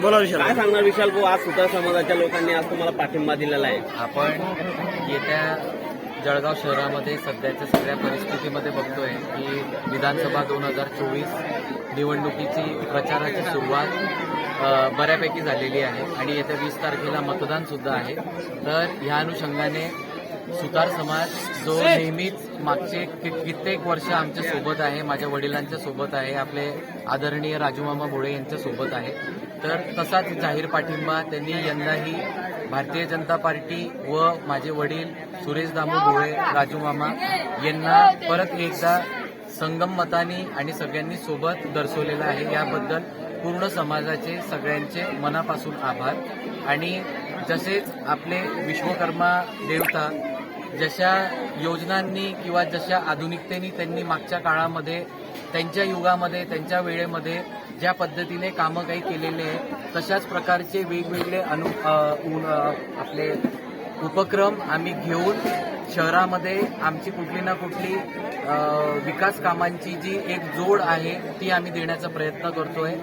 बोला विशाल. काय सांगणार विशाल भाऊ, आज सुतार समाजाच्या लोकांनी आज तुम्हाला पाठिंबा दिलेला आहे. आपण येत्या जळगाव शहरामध्ये सध्याच्या सगळ्या परिस्थितीमध्ये बघतोय की विधानसभा 2024 निवडणुकीची प्रचाराची सुरुवात बऱ्यापैकी झालेली आहे आणि येत्या 20 तारखेला मतदान सुद्धा आहे. तर ह्या अनुषंगाने सुतार समाज जो नेहमीच मागचे कित्येक वर्ष आमच्या सोबत आहे, माझ्या वडिलांच्या सोबत आहे, आपले आदरणीय राजूमामा भोळे यांच्या सोबत आहे, तर तसाच जाहीर पाठिंबा त्यांनी यंदाही भारतीय जनता पार्टी व माझे वडील सुरेश दामू भोळे राजूमामा यांना परत एकदा संगम मतानी आणि सगळ्यांनी सोबत दर्शवलेलं आहे. याबद्दल पूर्ण समाजाचे सगळ्यांचे मनापासून आभार. आणि जसेच आपले विश्वकर्मा देवता जशा योजनांनी किंवा जशा आधुनिकतेने त्यांनी मागच्या काळामध्ये त्यांच्या युगामध्ये त्यांच्या वेळेमध्ये ज्या पद्धतीने कामं काही केलेले आहे तशाच प्रकारचे वेगवेगळे आपले उपक्रम आम्ही घेऊन शहरामध्ये आमची कुठली ना कुठली विकास कामांची जी एक जोड आहे ती आम्ही देण्याचा प्रयत्न करतोय.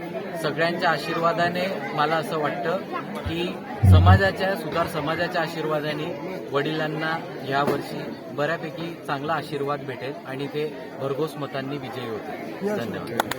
सगळ्यांच्या आशीर्वादाने मला असं वाटतं की सुतार समाजाच्या आशीर्वादाने वडिलांना यावर्षी बऱ्यापैकी चांगला आशीर्वाद भेटेल आणि ते भरघोस मतांनी विजयी होतील. धन्यवाद.